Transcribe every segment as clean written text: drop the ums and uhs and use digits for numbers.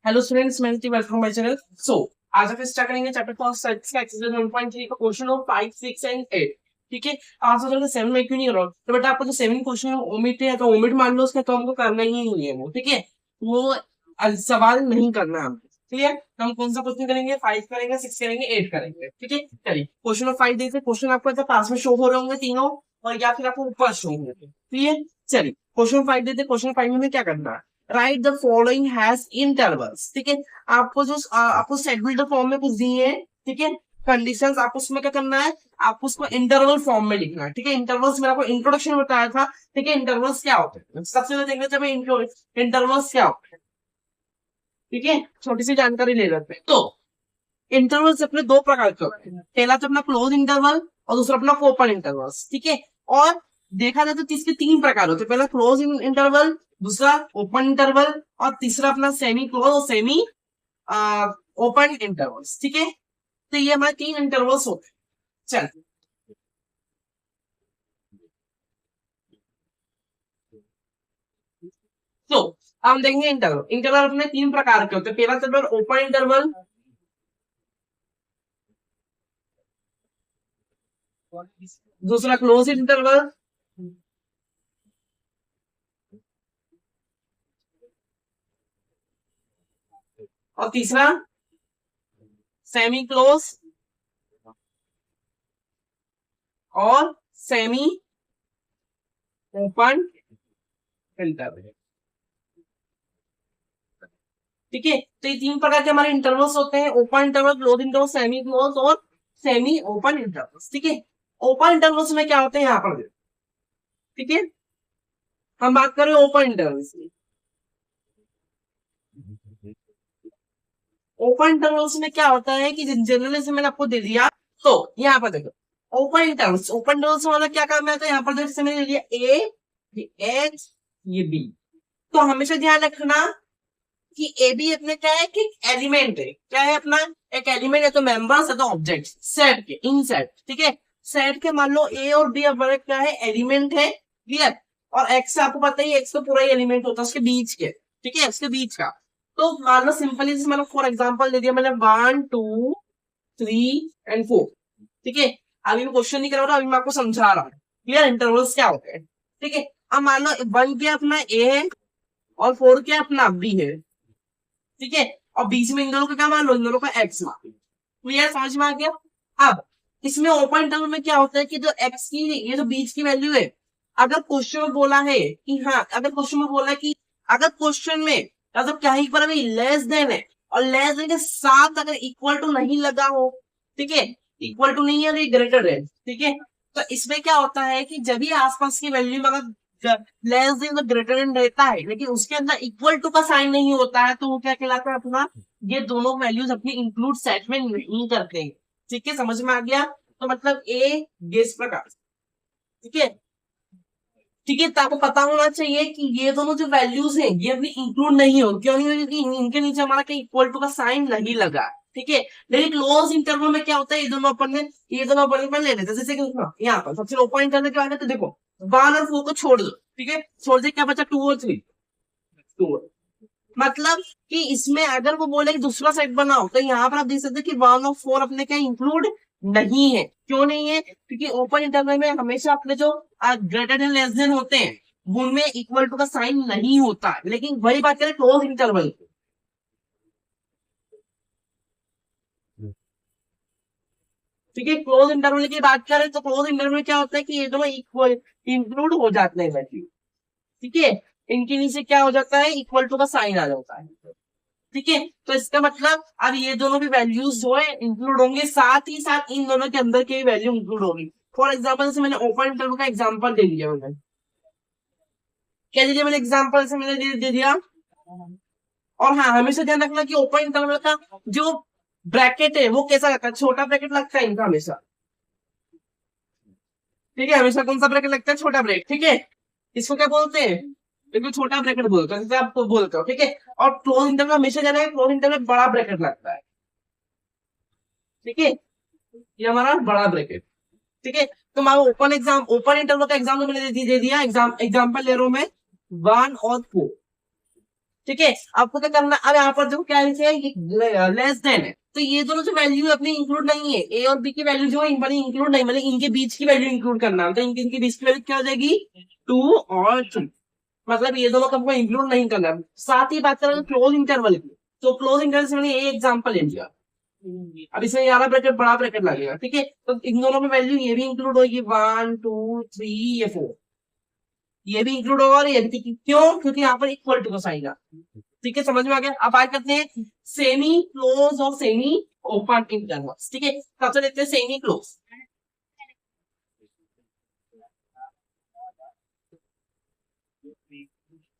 Hello students, मैं welcome my channel. सो आज हम स्टार्ट करेंगे चैप्टर फर्स्ट का एक्सरसाइज 1.3 का क्वेश्चन ऑफ 5, 6 एंड 8। ठीक है, आप सोचोगे 7 में क्यों नहीं हो रहा, तो बेटा आपको जो 7 क्वेश्चन ओमिट है तो ओमिट मान लो, उसका तो हमको करना ही नहीं है वो। ठीक है, वो सवाल नहीं करना है हमको। ठीक है, तो हम कौन सा क्वेश्चन करेंगे? 5 करेंगे, 6 करेंगे, 8 करेंगे। ठीक है, चलिए क्वेश्चन ऑफ 5 देखते हैं। क्वेश्चन आपको ऐसा पास में शो हो रहे होंगे तीनों, और या फिर आपको ऊपर शो होंगे। ठीक है, चलिए क्वेश्चन 5 देते हैं। क्वेश्चन 5 में क्या करना है? Right the following has intervals. ठीक है, आपको जो आपको सेगमेंट फॉर्म में कुछ दिए हैं। ठीक है, कंडीशंस आपको उसमें क्या करना है? आपको उसको इंटरवल फॉर्म में लिखना है। ठीक है, इंटरवल्स मैंने आपको इंट्रोडक्शन में बताया था। ठीक है, इंटरवल्स क्या होते हैं सबसे पहले देख लेते हैं इंटरवल्स क्या होते हैं। ठीक है, छोटी सी जानकारी ले लेते हैं। तो इंटरवल्स अपने दो प्रकार के होते हैं। पहला तो अपना क्लोज इंटरवल और दूसरा अपना ओपन इंटरवल्स। ठीक है, और देखा जाए तो इसके तीन प्रकार होते हैं। पहला क्लोज इंटरवल, दूसरा ओपन इंटरवल, और तीसरा अपना सेमी क्लोज और सेमी ओपन इंटरवल्स। ठीक है, तो ये हमारे तीन इंटरवल्स होते हैं। चल, तो हम देखेंगे इंटरवल। इंटरवल अपने तीन प्रकार के होते हैं। पहला इंटरवल ओपन इंटरवल, दूसरा क्लोज इंटरवल, और तीसरा सेमी क्लोज और सेमी ओपन इंटरवल। ठीक है, तो ये तीन प्रकार के हमारे इंटरवल्स होते हैं। Open interval, close interval, semi close और सेमी ओपन इंटरवल्स। ठीक है, ओपन इंटरवल्स में क्या होते हैं यहाँ पर? ठीक है, हम बात कर रहे हैं ओपन इंटरवल्स की। ओपन इंटरवल्स में क्या होता है कि जनरली से मैंने आपको दे दिया। तो यहाँ पर देखो, ओपन इंटरवल्स वाला क्या काम आता है? यहाँ पर जैसे मैंने लिया ए, ये एच, ये बी। तो हमेशा ध्यान रखना कि ए बी अपने क्या है कि एलिमेंट है। क्या है अपना? एक एलिमेंट है, तो मेंबर्स है तो ऑब्जेक्ट सेट के, इन सेट। ठीक है, सेट के मान लो ए और बी अब क्या है? एलिमेंट है। क्लियर? और एक्स आपको पता ही, एक्स तो पूरा ही एलिमेंट होता है उसके बीच के। ठीक है, उसके बीच का। तो मान लो सिंपली मैंने फॉर एग्जाम्पल दे दिया मैंने 1, 2, 3 एंड 4। ठीक है, अभी मैं क्वेश्चन नहीं कर रहा हूँ, अभी मैं आपको समझा रहा हूँ। क्लियर? इंटरवल्स क्या होते हैं। ठीक है, अब मान लो 1 क्या अपना ए है और 4 क्या अपना बी है। ठीक है, और बीच में इन दोनों का क्या मान लो? इन दोनों का एक्स मान लो। क्लियर? समझ में आ गया? अब इसमें ओपन इंटरवल में क्या होता है कि जो एक्स की ये जो बीच की वैल्यू है, अगर क्वेश्चन में बोला है कि हाँ, अगर क्वेश्चन में बोला है कि अगर क्वेश्चन में मतलब क्या ही पर अभी लेस देन है और लेस देन के साथ अगर इक्वल टू नहीं लगा हो। ठीक है, इक्वल टू नहीं है, ग्रेटर है। ठीक है, तो इसमें क्या होता है कि जब भी आसपास की वैल्यू में अगर लेस देन तो ग्रेटर देन रहता है लेकिन उसके अंदर इक्वल टू का साइन नहीं होता है, तो वो क्या कहलाता है अपना? ये दोनों वैल्यूज अपनी इंक्लूड सेट में नहीं करते। ठीक है, समझ में आ गया? तो मतलब ए इस प्रकार। ठीक है, ठीक है, तो आपको पता होना चाहिए कि ये दोनों जो वैल्यूज हैं ये अपनी इंक्लूड नहीं हो। क्यों नहीं होगी? क्योंकि इनके नीचे हमारा कहीं इक्वल टू का साइन नहीं लगा। ठीक है, लेकिन क्लोज इंटरवल में क्या होता है? ये दोनों अपन ने ले लेते हैं। जैसे कि यहाँ पर सबसे ओपन इंटरवल क्या है, तो देखो 1 और 4 को छोड़ दो। ठीक है, छोड़ दे, क्या बचा? 2 और 3। 2। मतलब कि इसमें अगर वो बोले कि दूसरा सेट बनाओ, तो यहाँ पर आप देख सकते हैं कि 1 और 4 अपने क्या इंक्लूड नहीं है। क्यों नहीं है? क्योंकि ओपन इंटरवल में हमेशा अपने जो ग्रेटर देन लेस देन होते हैं उनमें इक्वल टू का साइन नहीं होता। लेकिन वही बात करें क्लोज इंटरवल की। ठीक है, क्लोज इंटरवल की बात करें तो क्लोज इंटरवल में क्या होता है कि ये दोनों इक्वल इंक्लूड हो जाते हैं वैल्यू। ठीक है, इनके नीचे क्या हो जाता है? इक्वल टू का साइन आ जाता है। ठीक है, तो इसका मतलब अब ये दोनों भी वैल्यूज जो है इंक्लूड होंगे, साथ ही साथ इन दोनों के अंदर की वैल्यू इंक्लूड होगी। फॉर एग्जाम्पल से मैंने ओपन इंटरवल का एग्जाम्पल दे दिया। मैंने क्या दे दिया? मैंने एग्जाम्पल से मैंने दे दिया। और हाँ, हमेशा ध्यान रखना कि ओपन इंटरवल का जो ब्रैकेट है वो कैसा लगता है? छोटा ब्रैकेट लगता है इनका हमेशा। ठीक है, हमेशा कौन सा ब्रैकेट लगता है? छोटा ब्रैकेट। ठीक है, इसको क्या बोलते हैं? बिल्कुल छोटा ब्रैकेट बोलते हैं, जैसे आप बोलते हो। ठीक है, और क्लोज इंटरवल हमेशा जाना है, क्लोज इंटरवल बड़ा ब्रैकेट लगता है। ठीक है, ये हमारा बड़ा ब्रैकेट। ठीक है, तो मान ओपन इंटरवल का एग्जाम तो मैंने दे दिया। एग्जाम्पल ले रहा हूं मैं 1 और 4। ठीक है, आपको क्या करना, अब यहाँ पर देखो क्या लिखे लेस देन है, तो ये दोनों जो वैल्यू है अपनी इंक्लूड नहीं है, ए और बी की वैल्यू जो है इंक्लूड नहीं, मतलब इनके बीच की वैल्यू इंक्लूड करना, तो इनके बीच की वैल्यू क्या हो जाएगी 2 और 3, मतलब ये दोनों को हमको इंक्लूड नहीं करना। साथ ही बात करें क्लोज इंटरवल की, तो क्लोज इंटरवल से मैंने ये एग्जांपल ले लिया, अब इसमें यारा ब्रैकेट बड़ा ब्रैकेट लगेगा, ठीक है, तो इन दोनों में वैल्यू ये भी इंक्लूड होगी 1 2 3 ये 4, ये भी इंक्लूड होगा और ये भी, क्यों, क्योंकि यहाँ पर इक्वल टू का साइन है, ठीक है, समझ में आ गया। अब बात करते हैं सेमी क्लोज और सेमी ओपन इंटरवल्स, ठीक है, सबसे देखते हैं semi close.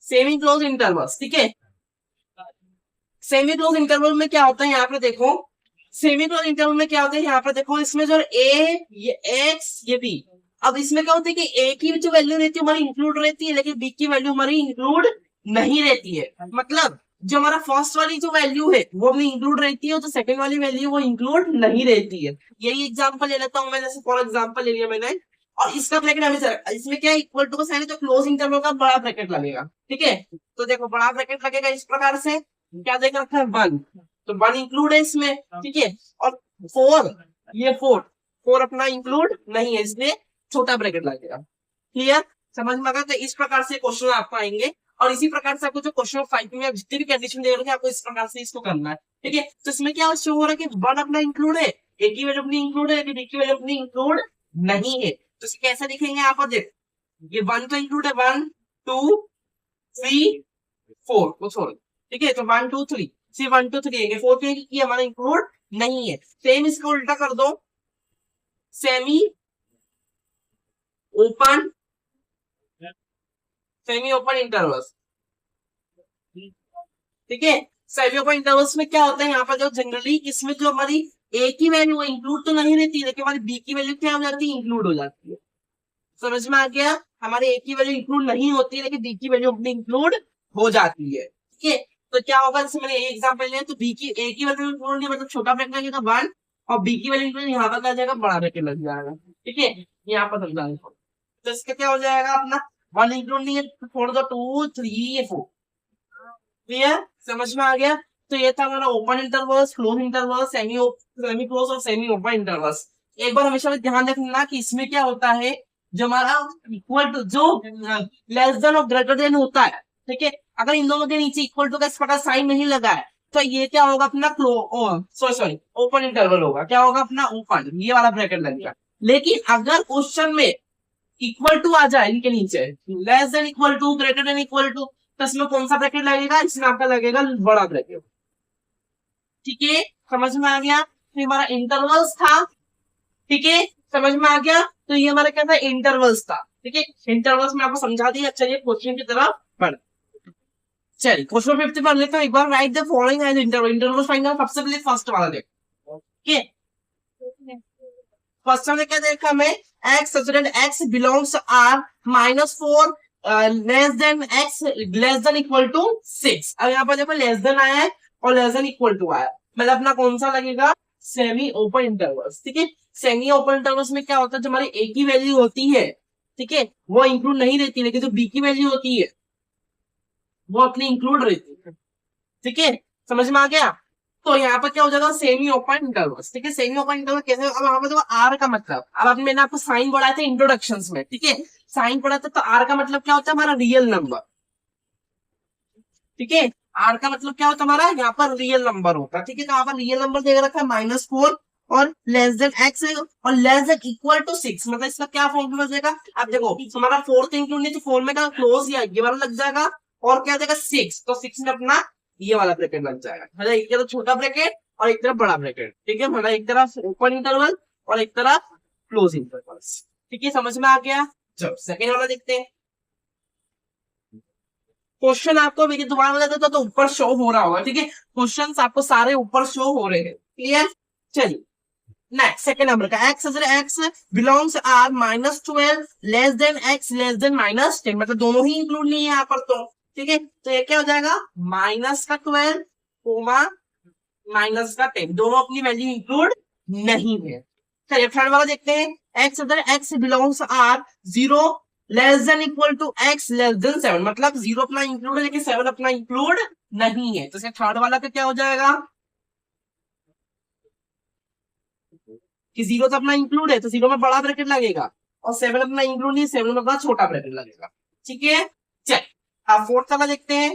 Semi close intervals, ठीक है, सेमी क्लोज इंटरवल में क्या होता है, यहाँ पे देखो सेमी क्लोज इंटरवल में क्या होता है, यहाँ पे देखो इसमें जो ए ये एक्स ये बी, अब इसमें क्या होता है कि ए की जो वैल्यू रहती है हमारी इंक्लूड रहती है, लेकिन बी की वैल्यू हमारी इंक्लूड नहीं रहती है, मतलब जो हमारा फर्स्ट वाली जो वैल्यू है वो अपनी इंक्लूड रहती है, तो सेकंड वाली वैल्यू वो इंक्लूड नहीं रहती है। यही एग्जांपल ले लेता हूँ मैं, जैसे फॉर एग्जांपल ले लिया मैंने, और इसका ब्रैकेट हमेशा, इसमें क्या इक्वल टू का साइन है, तो क्लोज इंटरवल का बड़ा ब्रैकेट लगेगा, ठीक है, तो देखो बड़ा ब्रैकेट लगेगा इस प्रकार से, क्या देख रखा है 1, तो 1 इंक्लूड है इसमें, ठीक है, और 4 ये 4 अपना इंक्लूड नहीं है, इसलिए छोटा ब्रैकेट लगेगा। क्लियर, समझ में आ गया। तो इस प्रकार से क्वेश्चन आपको आएंगे, और इसी प्रकार से आपको जो क्वेश्चन 5 में जितनी भी कंडीशन दे रहे हैं आपको इस प्रकार से इसको करना है, ठीक है, तो इसमें क्या शो हो रहा है कि 1 अपना इंक्लूड है, ए की वैल्यू अपनी इंक्लूड है, बी की वैल्यू अपनी इंक्लूड नहीं है, तो इसे कैसे लिखेंगे आप, देख ये 1 तो इंक्लूड है 1 2 3 4 को छोड़, ठीक है, तो 1 2 3 सिर्फ 1 2 3 4 की हमारा इंक्लूड नहीं है। सेम इसको उल्टा कर दो, सेमी ओपन इंटरवल्स, ठीक है, सेमी ओपन इंटरवल्स में क्या होता है, यहाँ पर जो जनरली इसमें जो हमारी ए की वैल्यू इंक्लूड तो नहीं रहती, लेकिन हमारी बी की वैल्यू क्या हो जाती है, इंक्लूड हो जाती है। समझ में आ गया, हमारे ए की वैल्यू इंक्लूड नहीं होती है, लेकिन बी की वैल्यू अपनी इंक्लूड हो जाती है, ठीक है, तो क्या होगा, जैसे मैंने एग्जांपल लिया, तो बी की ए की वैल्यू इंक्लूड नहीं, मतलब छोटा ब्रैकेट लगेगा 1, और बी की वैल्यू इंक्लूड यहाँ पर आ जाएगा बड़ा ब्रैकेट लग जाएगा, ठीक है, यहाँ पर समझा, तो इसका क्या हो जाएगा अपना 1 इंक्लूड नहीं है, छोड़ दो 2 3 4, क्लियर, समझ में आ गया। तो ये था हमारा open intervals, close intervals, semi close और सेमी ओपन इंटरवल्स। एक बार हमेशा ध्यान रखना कि इसमें क्या होता है, जो हमारा इक्वल टू जो लेस देन और ग्रेटर देन होता है, ठीक है, अगर इन दोनों के नीचे इक्वल टू का इस प्रकार साइन नहीं लगा है, तो ये क्या होगा अपना सॉरी ओपन इंटरवल होगा, क्या होगा अपना ओपन, ये वाला ब्रैकेट लगेगा। लेकिन अगर क्वेश्चन में इक्वल टू आ जाए इनके नीचे, less than equal to greater than equal to, तो इसमें कौन सा ब्रैकेट लगेगा, इसमें आपका लगेगा बड़ा ब्रैकेट, ठीक है, समझ में आ गया। तो हमारा इंटरवल्स था, ठीक है, समझ में आ गया, तो ये हमारा क्या था, इंटरवल्स था, ठीक है, इंटरवल्स में आपको समझा दिया। चलिए क्वेश्चन की तरफ बढ़, चलिए क्वेश्चन 50 पढ़ लेते हैं एक बार। Write the following as interval find out, सबसे पहले फर्स्ट वाला देखो, ठीक है, फर्स्ट में क्या देखा हमें, X such that X belongs R -4 less than X less than equal to 6। अब यहाँ पर देखो लेस देन आया है और लेस देन इक्वल टू आया, मतलब अपना कौन सा लगेगा, सेमी ओपन इंटरवल्स, ठीक है, सेमी ओपन इंटरवल्स में क्या होता है, जो हमारी ए की वैल्यू होती है, ठीक है, वो इंक्लूड नहीं रहती, लेकिन जो बी की वैल्यू होती है वो अपनी इंक्लूड रहती है, ठीक है, समझ में आ गया। तो यहाँ पर क्या हो जाएगा, सेमी ओपन इंटरवल्स, ठीक है, सेमी ओपन इंटरवल कैसे, अब यहाँ पर देखो आर का मतलब, अब मैंने आपको साइन पढ़ाया था इंट्रोडक्शन में, ठीक है, साइन पढ़ा था, तो आर का मतलब क्या होता है, हमारा रियल नंबर, ठीक है, आर का मतलब क्या होता है हमारा, यहाँ पर रियल नंबर होता है, ठीक है, तो यहाँ पर रियल नंबर दे रखा है -4 और लेस देन एक्स और लेस देन इक्वल टू 6, मतलब इसका क्या फॉर्मूला बचेगा, अब देखो हमारा 4 तो इंक्लूड नहीं, तो 4 में का क्लोज या ये वाला लग जाएगा, और क्या देगा 6, तो 6 में अपना ये वाला ब्रैकेट लग जाएगा, मतलब एक तरफ छोटा ब्रैकेट और एक तरफ बड़ा ब्रैकेट, ठीक है, मतलब एक तरफ ओपन इंटरवल और एक तरफ क्लोज इंटरवल, ठीक है, समझ में आ गया। चलो सेकेंड वाला देखते हैं। क्वेश्चन आपको दोबारा बता तो ऊपर शो हो रहा होगा, ठीक है, क्वेश्चंस आपको सारे ऊपर शो हो रहे हैं, क्लियर। चलिए नेक्स्ट सेकंड नंबर का, X belongs R -12 less than X less than -10, मतलब दोनों ही इंक्लूड नहीं है यहाँ पर, तो ठीक है, तो ये क्या हो जाएगा -12 कोमा -10, दोनों अपनी वैल्यू इंक्लूड नहीं है। चलिए थर्ड वाला देखते हैं, X belongs R 0 less than equal to X less than 7, मतलब 0 अपना इंक्लूड है लेकिन 7 अपना इंक्लूड नहीं है, तो इसका थर्ड वाला का क्या हो जाएगा कि 0 तो अपना इंक्लूड है तो 0 में बड़ा ब्रैकेट लगेगा, और 7 अपना इंक्लूड नहीं, 7 में अपना छोटा ब्रैकेट लगेगा। ठीक है, चल अब फोर्थ वाला देखते हैं।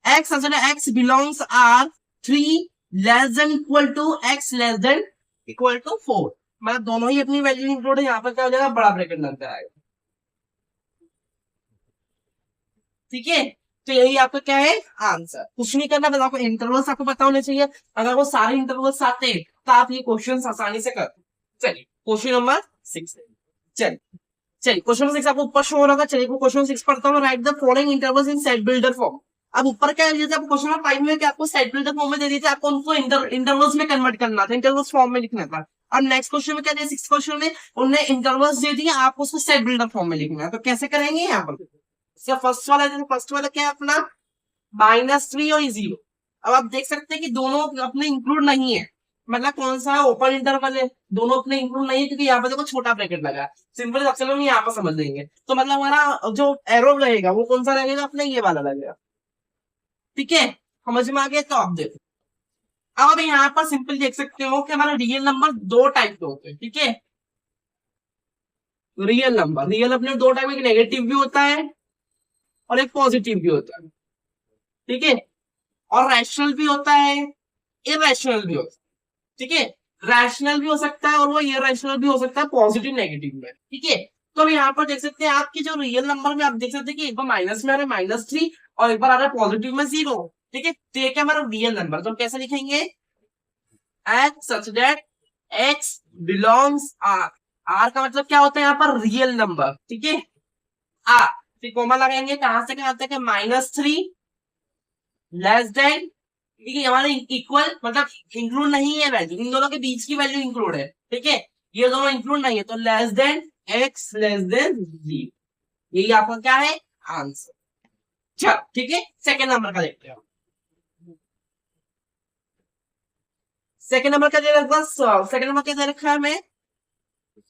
X X belongs R 3 less than equal to X less than equal to 4, मतलब दोनों ही अपनी वैल्यू इंक्लूड है, यहाँ पर क्या हो जाएगा बड़ा ब्रैकेट लग जाएगा। ठीक है, तो यही आपका क्या है आंसर, कुछ नहीं करना, बस आपको इंटरवल्स आपको पता होने चाहिए, अगर वो सारे इंटरवल्स आते हैं तो आप ये क्वेश्चन आसानी से कर। चलिए क्वेश्चन नंबर 6, चलिए चलिए क्वेश्चन नंबर 6 आपको ऊपर शो हो रहा है, चलिए क्वेश्चन 6 पढ़ता हूँ। Right the following intervals in set builder form. अब ऊपर क्या दिया था आपको क्वेश्चन नंबर 5 में कि आपको सेट बिल्डर फॉर्म में दे दी थी, आपको उनको इंटरवल्स में कन्वर्ट करना था, इंटरवल्स फॉर्म में लिखना था। अब नेक्स्ट क्वेश्चन में क्या दिया, 6 क्वेश्चन में उन्होंने इंटरवल्स दे दिए, आपको उसको सेट बिल्डर फॉर्म में लिखना है, तो कैसे करेंगे यहाँ पर। इसका फर्स्ट वाला क्या है अपना -3 और 0। अब आप देख सकते हैं कि दोनों अपने इंक्लूड नहीं है, मतलब कौन सा ओपन इंटरवल है, दोनों अपने इंक्लूड नहीं है क्योंकि यहाँ पे देखो छोटा ब्रैकेट लगा है। सिंपल अक्सर हम यहाँ पर समझ लेंगे, तो मतलब हमारा जो एरो रहेगा वो कौन सा रहेगा अपने ये वाला लगेगा। ठीक है, समझ में आ गया, तो आप देखो अब यहाँ पर सिंपल देख सकते हो कि हमारा रियल नंबर दो टाइप के होते हैं। ठीक है, रियल अपने दो टाइप, एक नेगेटिव भी होता है और एक पॉजिटिव भी होता है। ठीक है, और रैशनल भी होता है, इरेशनल भी होता है। ठीक है, रैशनल भी हो सकता है और वो इरेशनल भी हो सकता है, पॉजिटिव नेगेटिव में। ठीक है, तो अब यहाँ पर देख सकते हैं आपकी जो रियल नंबर में आप देख सकते हैं कि एक बार माइनस में आ रहा है -3 और एक बार आ रहा है पॉजिटिव में 0। ठीक है, तो ये क्या हमारा रियल नंबर, तो हम कैसे लिखेंगे X such that X belongs R. R का मतलब क्या होता है यहाँ पर रियल नंबर। ठीक है, आर फिर कोमा लगाएंगे, कहां से कहां तक है -3 लेस देन, ठीक है हमारे इक्वल मतलब इंक्लूड नहीं है वैल्यू, इन दोनों के बीच की वैल्यू इंक्लूड है। ठीक है, ये दोनों इंक्लूड नहीं है, तो less than X less then 0, यही आपका क्या है आंसर। चल ठीक है, सेकेंड नंबर का देखते हैं। सेकेंड नंबर का दे रखा, सेकेंड नंबर क्या दे रखा है हमें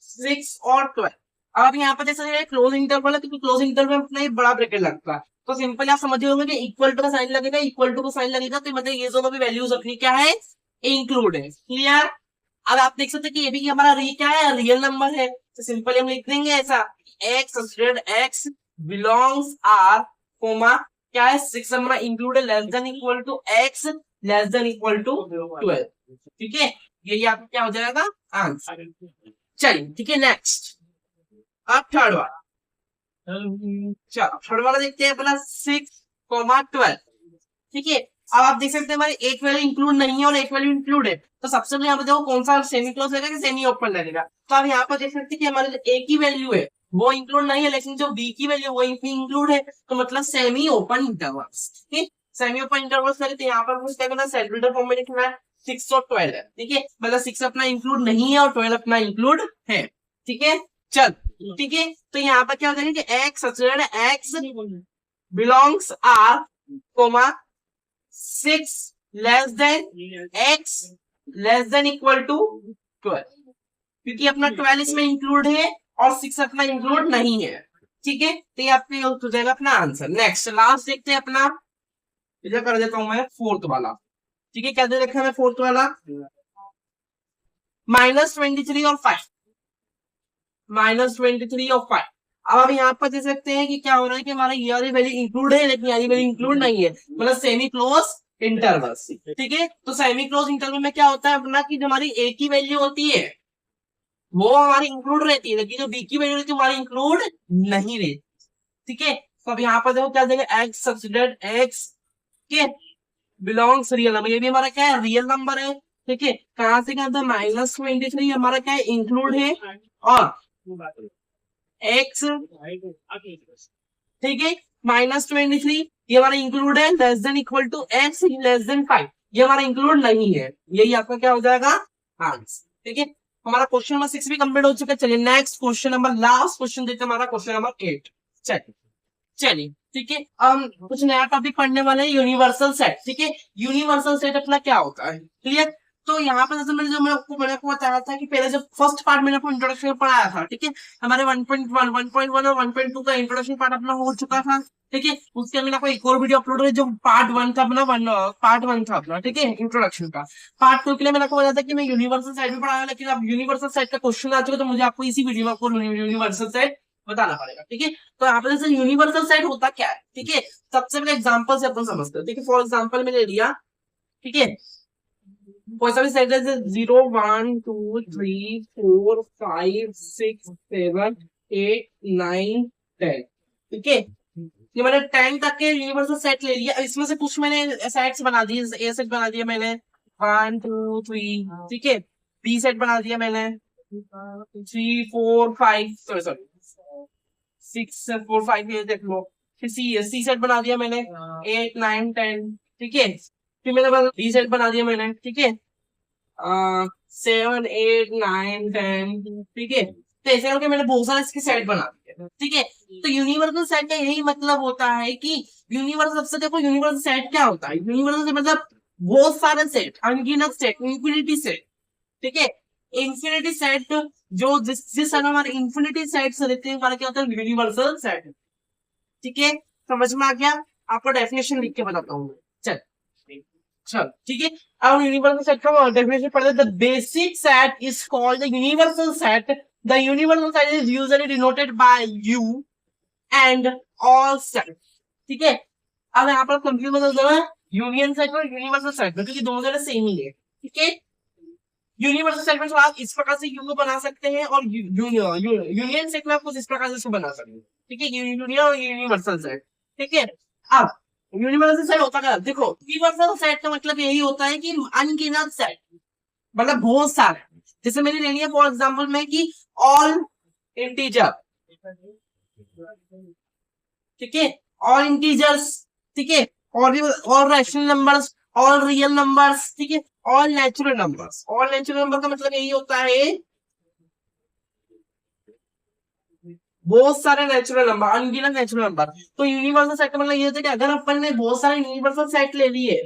6 और 12। अब यहाँ पर जैसे क्लोज इंटरवल है, क्योंकि क्लोज इंटरवल में अपना बड़ा ब्रैकेट लगता है, तो सिंपल आप समझ होंगे कि इक्वल टू का साइन लगेगा, इक्वल टू का साइन लगेगा, तो मतलब ये दोनों भी वैल्यूज अपनी क्या है इंक्लूड है। क्लियर, अब आप देख सकते हैं कि ये भी हमारा क्या है रियल नंबर है, तो सिंपली हम लिख देंगे ऐसा X X belongs R comma क्या है 6 हमारा इंक्लूड है less than equal to X less than equal to 12। ठीक है, यही आपका क्या हो जाएगा आंसर। चलिए ठीक है, नेक्स्ट अब थर्ड वाला, चलो थर्ड वाला देखते हैं अपना 6, 12। ठीक है, अब आप देख सकते हैं हमारे एक वैल्यू इंक्लूड नहीं है और एक वैल्यू इंक्लूड है, तो सबसे पहले यहाँ पे देखो कौन सा सेमी क्लोज लगेगा कि सेमी ओपन लगेगा। तो आप यहाँ पर देख सकते हैं कि हमारे जो ए की वैल्यू है वो इंक्लूड नहीं है, लेकिन जो बी की वैल्यू वो इंक्लूड है, तो मतलब सेमी ओपन इंटरवल्स। ठीक है, सेमी ओपन इंटरवल्स करें तो यहाँ पर मुझे क्या करना है सेट बिल्डर फॉर्म में लिखना है 6 और 12 है। ठीक है, मतलब 6 अपना इंक्लूड नहीं है और 12 अपना इंक्लूड है। ठीक है, चल ठीक है, तो यहाँ पर क्या हो जाएगा कि X belongs R comma 6 less than X less than equal to 12, क्योंकि अपना 12 इसमें इंक्लूड है और 6 अपना इंक्लूड नहीं है। ठीक है, तो ये आपके हो जाएगा अपना आंसर। नेक्स्ट लास्ट देखते हैं अपना, इधर कर देता हूं मैं फोर्थ वाला। ठीक है, क्या दे रखा है मैं फोर्थ वाला -23 और 5, -23 और 5। अब आप यहाँ पर देख सकते हैं कि क्या हो रहा है कि हमारा ये वाली वैल्यू इंक्लूड है लेकिन ये वैल्यू इंक्लूड नहीं है, मतलब सेमी क्लोज इंटरवल। ठीक है, तो सेमी क्लोज इंटरवल में क्या होता है अपना कि जो हमारी ए की वैल्यू होती है वो हमारी इंक्लूड रहती है, लेकिन जो बी की वैल्यू रहती है हमारी इंक्लूड नहीं रहती। ठीक है, तो अब यहाँ पर देखो क्या देंगे एक्स सब्सिडेंट एक्स के बिलोंग्स रियल नंबर, ये भी हमारा क्या है रियल नंबर है। ठीक है, कहां से क्या था -23 हमारा क्या है इंक्लूड है और एक्स ठीक है -23 ये हमारा इंक्लूड है less than equal to X less than 5, ये हमारा इंक्लूड नहीं है, यही आपका क्या हो जाएगा आंसर। ठीक है, हमारा क्वेश्चन नंबर 6 भी कंप्लीट हो चुका है। चलिए next question number last question देखते हैं हमारा क्वेश्चन नंबर 8। चलिए ठीक है, हम कुछ नया टॉपिक पढ़ने वाले हैं यूनिवर्सल सेट। ठीक है, यूनिवर्सल सेट अपना क्या होता है क्लियर, तो यहाँ पर जैसे मैंने आपको बताया था कि पहले जब फर्स्ट पार्ट मैंने आपको इंट्रोडक्शन पढ़ाया था, ठीक है, हमारे 1.1 1.1 और 1.2 का इंट्रोडक्शन पार्ट अपना हो चुका था, ठीक है। उसके अंदर आपको एक और वीडियो अपलोड हुई जो पार्ट 1 था अपना, पार्ट 1 था अपना, ठीक है, इंट्रोडक्शन का। पार्ट 2 के लिए मैंने आपको बताया था कि मैं यूनिवर्सल साइड में पढ़ाया, लेकिन अब यूनिवर्सल साइड का क्वेश्चन आ चुका, तो मुझे आपको इसी वीडियो में आपको यूनिवर्सल साइड बताना पड़ेगा, ठीक है। तो यहाँ पर जैसे यूनिवर्सल साइड होता क्या है, ठीक है, सबसे पहले एग्जाम्पल से अपन समझते हैं, ठीक है। फॉर एग्जाम्पल मैंने लिया, ठीक है, कोई सा भी सेट है 0 1 2 3 4 5 6 7 8 9 10, ठीक है। ये मैंने 10 तक के यूनिवर्सल सेट ले लिया। इसमें से कुछ मैंने सेट्स बना दिए, ए सेट बना दिया मैंने 1 2 3, ठीक है। बी सेट बना दिया मैंने 3 4 5, सॉरी सॉरी 6 4 5, ये देख लो। फिर सी सेट बना दिया मैंने 8 9 10, ठीक है। फिर मैंने डी सेट बना दिया मैंने, ठीक है, 7 8 9 10, ठीक है। तो ऐसे करके मैंने बहुत सारे इसके सेट बना दिए, ठीक है। तो यूनिवर्सल सेट का यही मतलब होता है कि यूनिवर्सल, सबसे देखो यूनिवर्सल सेट क्या होता है, यूनिवर्सल से मतलब बहुत सारे सेट, अनगिनत सेट, इंफिनिटी सेट, ठीक है। इंफिनिटी सेट जो जिस अगर हमारे इंफिनिटी सेट रहते हैं, हमारा क्या होता है, यूनिवर्सल सेट, ठीक है। समझ में आ गया? आपको डेफिनेशन लिख के बताता हूँ। चल चल, ठीक है। अब यूनिवर्सल सेट का डेफिनेशन पढ़ते हैं। The basic set is called the universal set. The universal set is usually denoted by you and all set, ठीक है। अब यहाँ पर कंफ्यूज मत होना यूनियन सेट और यूनिवर्सल सेट में, क्योंकि दोनों जगह सेम ही है, ठीक है। यूनिवर्सल सेट में आप इस प्रकार से यू बना सकते हैं, और यूनियन सेट में आप कुछ इस प्रकार से इसको बना सकते हैं, ठीक है। यूनियन और यूनिवर्सल सेट, ठीक है। अब यूनिवर्सल सेट होता क्या, देखो यूनिवर्सल सेट का मतलब यही होता है कि अनगिनत सेट, मतलब बहुत सारे। जैसे मैंने ले लिया फॉर एग्जांपल में कि ऑल इंटीजर, ठीक है, ऑल इंटीजर्स, ठीक है, और rational numbers, all real numbers, ठीक है, all natural numbers. All natural number का मतलब यही होता है बहुत सारे नेचुरल नंबर, अनगिनत नेचुरल नंबर। तो यूनिवर्सल सेट का मतलब ये होता है कि अगर अपन ने बहुत सारे यूनिवर्सल सेट ले लिए,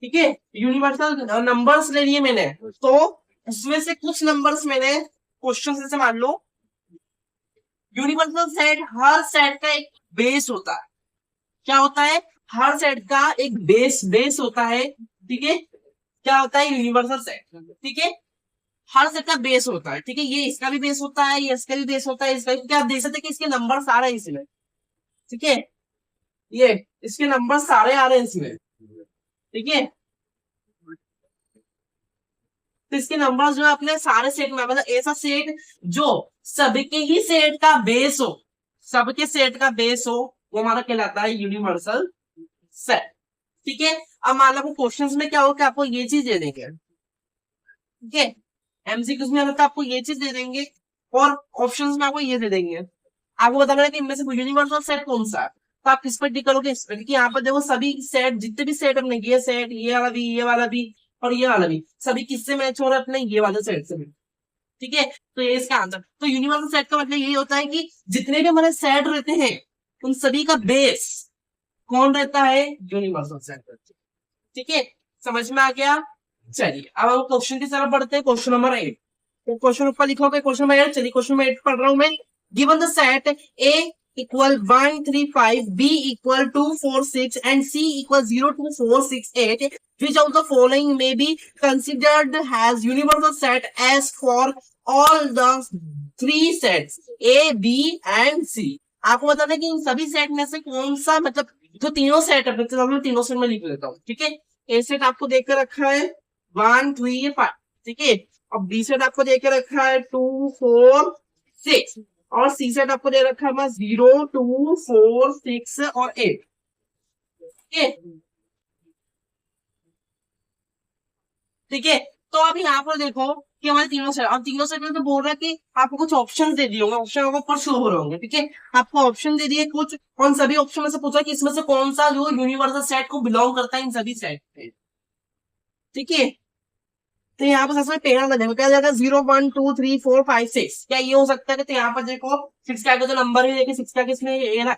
ठीक है, यूनिवर्सल नंबर्स ले लिए मैंने, तो उसमें से कुछ नंबर्स मैंने क्वेश्चन से मान लो, यूनिवर्सल सेट, हर सेट का एक बेस होता है। क्या होता है? हर सेट का एक बेस होता है, ठीक है। क्या होता है? यूनिवर्सल सेट, ठीक है, हर सेट का बेस होता है, ठीक है। ये इसका भी बेस होता है, ये इसका भी बेस होता है, इसका भी। क्या आप देख सकते हैं कि इसके नंबर सारे हैं इसमें, ठीक है, ये इसके नंबर सारे आ रहे हैं इसमें, ठीक है। तो इसके नंबर जो है अपने सारे सेट में, मतलब ऐसा सेट जो सबके ही सेट का बेस हो, सबके सेट का बेस हो, वो हमारा कहलाता है यूनिवर्सल सेट, ठीक है। अब मान लो क्वेश्चंस में क्या हो कि आपको ये चीज दे देंगे, ठीक है, एमसीक्यूज में तो आपको ये चीज दे देंगे, और ऑप्शंस में आपको ये दे देंगे। आपको बताना है कि इनमें से यूनिवर्सल सेट कौन सा है, तो आप किस पर टिक करोगे, इस पर। क्योंकि यहाँ पर देखो सभी सेट, जितने भी सेट अपने, ये सेट, ये वाला भी, ये वाला भी, और ये वाला भी, सभी किससे मैच हो रहा है, अपने ये वाले सेट से भी, ठीक है। तो ये इसका आंसर। तो यूनिवर्सल सेट का मतलब यही होता है कि जितने भी हमारे सेट रहते हैं, उन सभी का बेस कौन रहता है, यूनिवर्सल सेट, ठीक है। समझ में आ गया? चलिए अब हम क्वेश्चन की तरफ बढ़ते हैं। क्वेश्चन नंबर 8, तो क्वेश्चन ऊपर लिखा होगा क्वेश्चन नंबर 8। चलिए क्वेश्चन नंबर 8 पढ़ रहा हूं मैं। Given the set A equal 1 3 5, B equal 2 4 6 and C equal 0 2 4 6 8, which of the following may be considered as universal set as for all the three sets A, B and C। आपको बताना है कि इन सभी set में से कौन सा, मतलब जो तीनों सेट है, मैं तीनों सेट में लिख लेता हूँ, ठीक है। ए सेट आपको देकर रखा है 1 3 5, ठीक है, और बी सेट आपको देकर रखा है 2 4 6, और सी सेट आपको दे रखा है 0 2 4 6 और 8, ठीक है, ठीक है। तो अब यहाँ पर देखो कि हमारे तीनों सेट, अब तीनों सेट में तो बोल रहा है कि आपको कुछ ऑप्शन दे दिए होंगे, ऑप्शन आपको ऊपर शो हो रहे होंगे, ठीक है। आपको ऑप्शन दे दिए कुछ, और सभी ऑप्शन में से पूछा कि इसमें से कौन सा जो यूनिवर्सल सेट को बिलोंग करता है इन सभी सेट पे, ठीक है। तो यहाँ पर सबसे पहला लग जाएगा, क्या जाएगा 0 1 2 3 4 5 6। क्या ये हो सकता है? तो यहाँ पर देखो 6 का तो नंबर भी देखिए, 6 का किसमें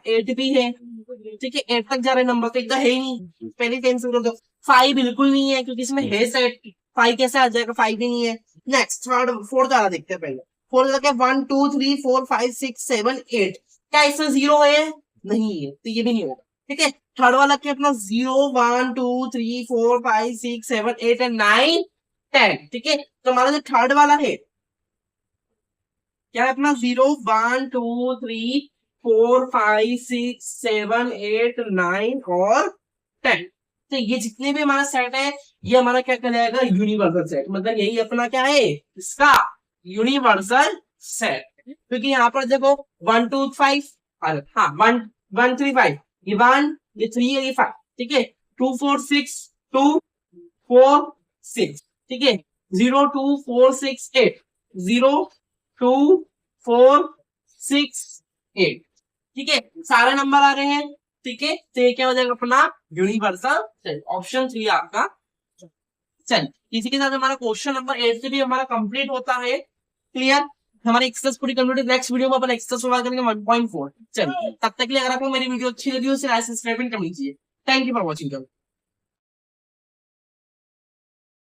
8 भी है, ठीक है, 8 तक जा रहे नंबर तो एकदम है ही नहीं, पहले कैंसिल कर दो। 5 बिल्कुल नहीं है क्योंकि इसमें है सेट, 5 कैसे आ जाएगा, 5 ही नहीं है। नेक्स्ट थर्ड फोर्थ वाला देखते हैं पहले। फोर्थ लगा 1 2 3 4 5 6 7 8, क्या इसमें 0 है? नहीं है, तो ये भी नहीं होगा। ठीक है, थर्ड वाला क्या अपना 0 1 2 3 4 5 6 7 8 एंड 9 10। ठीक है, तो हमारा जो थर्ड वाला है क्या है अपना 0 1 2 3 4 5 6 7 8 9 और 10। तो ये जितने भी हमारा सेट है ये हमारा क्या कहलाएगा, यूनिवर्सल सेट। मतलब यही अपना क्या है, इसका यूनिवर्सल सेट। क्योंकि यहाँ पर देखो 1 2 5, हाँ 1 1 3 5, ये 1 ये 3 ये 5। ठीक है, 2 4 6 2 4 6। ठीक है, 0 2 4 6 8 0 2 4 6 8। ठीक है, सारे नंबर आ रहे हैं। ठीक है, तो ये क्या हो जाएगा अपना यूनिवर्सल सेट, ऑप्शन 3 आपका। चल, इसी के साथ हमारा क्वेश्चन नंबर 8 से भी हमारा कंप्लीट होता है। क्लियर, हमारी एक्सरसाइज पूरी कंप्लीट। नेक्स्ट वीडियो में अपन एक्सरसाइज शुरुआत करेंगे 1.4। चल, तब तक के लिए अगर आपको मेरी वीडियो अच्छी लगी हो तो सब्सक्राइब कर लीजिए। Thank you for watching.